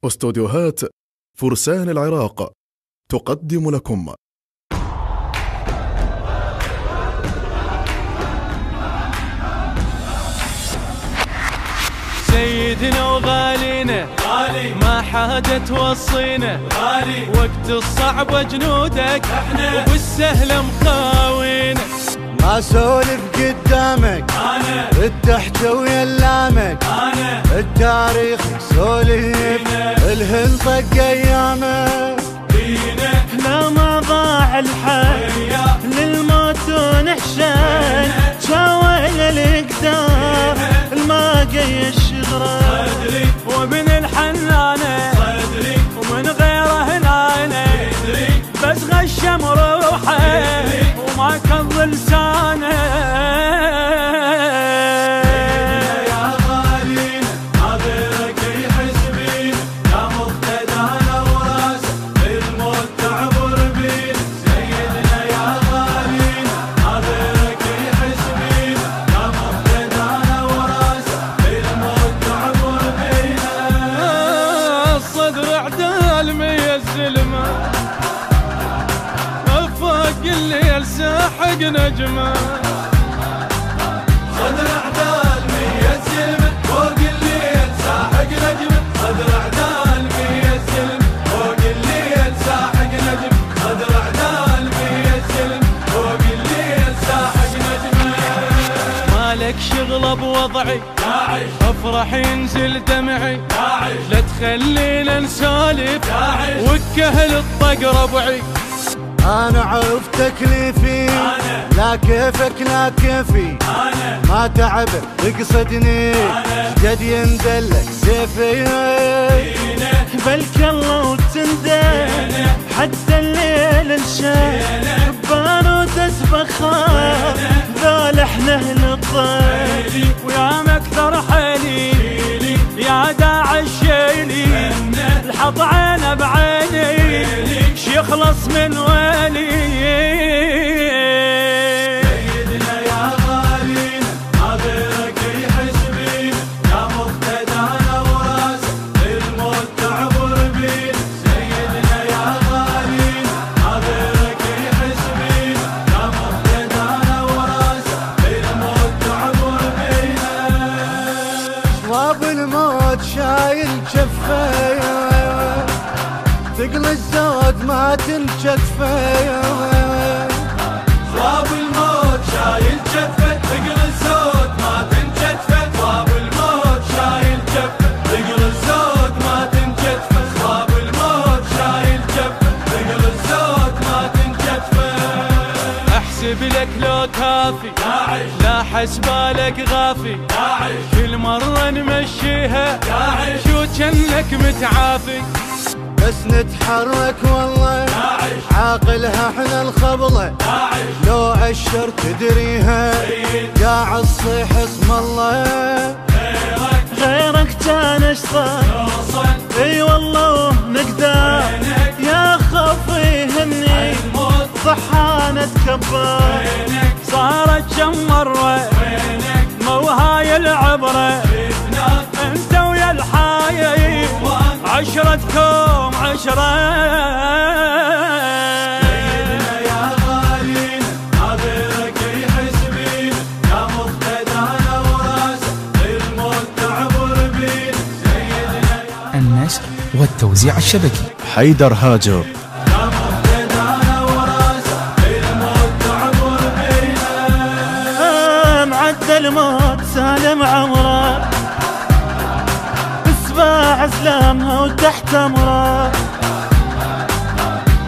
استوديوهات فرسان العراق تقدم لكم سيدنا وغالينا غالي، ما حاجة توصينا غالي، وقت الصعب جنودك احنا وبالسهل مخاوينا. ما سولف قدامك انا التحت ويلامك انا التاريخ سولف الهن طق ايامك فينا. لا ما ضاع الحي للموت ونحشان شاوين الاقدام الماقي الشغرة ومن الحنانة ومن غيره هنانة بس غشم روحه وما كض لسانه. يا غالينا ناظرك يحس بينا يا مقتدانا وراسه الموت تعبر بينا. سيدنا يا غالينا ناظرك يحس بينا يا مقتدانا وراسه الموت تعبر بينا. الصدر عدال مية الزلمة فوق الليل ساحق نجمه. صدر عدال مية زلمة فوق الليل ساحق نجمة. صدر عدال مية زلمة فوق الليل ساحق نجمة. صدر عدال مية زلمة فوق الليل ساحق نجمة. مالك شغله بوضعي داعش افرح ينزل دمعي داعش لا تخلينا نسالف داعش وكهل الطق ربعي. انا عرفت تكليفي لا كيفك لا كيفي ما تعب تقصدني جد يندلك سيفي. بلك الله وتندم حتى الليل انشاف بارودة بخار ذول احنا اهل الطيب ويا مكثر حيلي يا داعش شيلي الحط عينه بعيني يخلص من ويلي. سيدنا يا غالينا ناظرك يحس بينا يا مقتدانا وراسه الموت تعبر بينا. سيدنا يا غالينا ناظرك يحس بينا يا مقتدانا وراسه الموت تعبر بينا. شواب الموت شايل جفايا ثقل الزود ما تنجفايا. صواب الموت شايل جفه ثقل الزود ما تنجفه. صواب الموت شايل جفه ثقل الزود ما تنجفه. صواب الموت شايل جفه ثقل الزود ما تنجفه. احسب لك لو كافي داعش لا حسبالك غافي داعش كل مرة نمشيها داعش شو جنك متعافي. بس نتحرك والله داعش عاقلها احنا الخبله داعش لو عشر تدريها قاعد صيح اسم الله. غيرك كان اشطر توصل اي والله نقدر يا خفي هني الموت ضحانة كبر صارت كم مرة مو هاي العبرة انت ويا الحايي عشرتكم عشرة. سيدنا يا غالينا ناظرك يحس بينا يا مقتدانا وراسه الموت تعبر بينا. سيدنا النشر والتوزيع الشبكي حيدر هاجر. يا مقتدانا وراسه الموت تعبر بينا. معدى الموت سالم عمره اسباع اسلامها وتحت امره.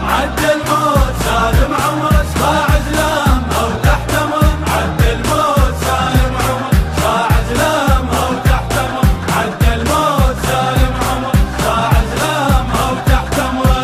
عدى الموت سالم عمره صباع زلامها وتحت امره. عدى الموت سالم عمره صباع زلامها وتحت امره. عدى الموت سالم عمره صباع زلامها وتحت امره.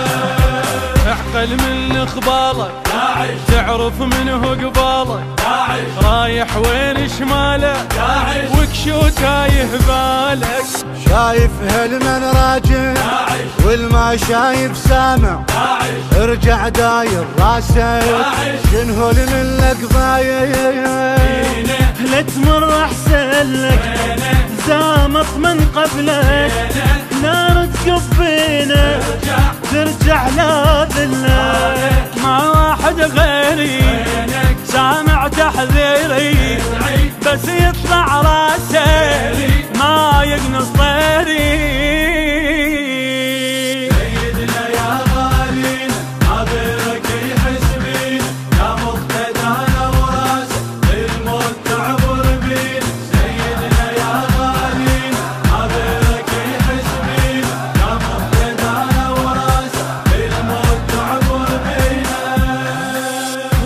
اعقل من اخبالك داعش تعرف منه قبالك داعش رايح وين شماله داعش وكشو تايه بالك. شايف هالمن راجع داعش والما شايف سامع داعش ارجع داير راسك شنو من لك ضايع. لا تمر احسن لك زامط من قبلك نار تكب زينة ترجع لا ذلة مع واحد غيري سامع تحذيري بس يطلع راسي ما يقنص طيري. سيدنا يا غالين عبرك يحس بين يا مقتدانا وراسه الموت تعبر بين. سيدنا يا غالين عبرك يحس بين يا مقتدانا وراسه الموت تعبر بينه.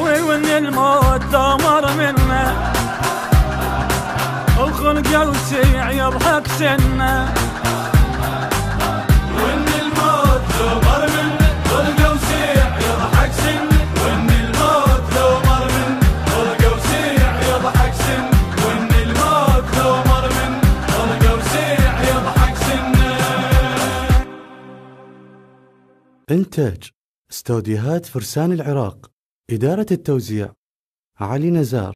وين الموت ثمر منه الخلق وسيع يضحك سنه. وإن الموت لو مر منه خلقه وسيع يضحك سنه. وإن الموت لو مر منه خلقه وسيع يضحك سنه. وإن الموت لو مر منه خلقه وسيع يضحك سنه. إنتاج استوديوهات فرسان العراق. إدارة التوزيع علي نزار.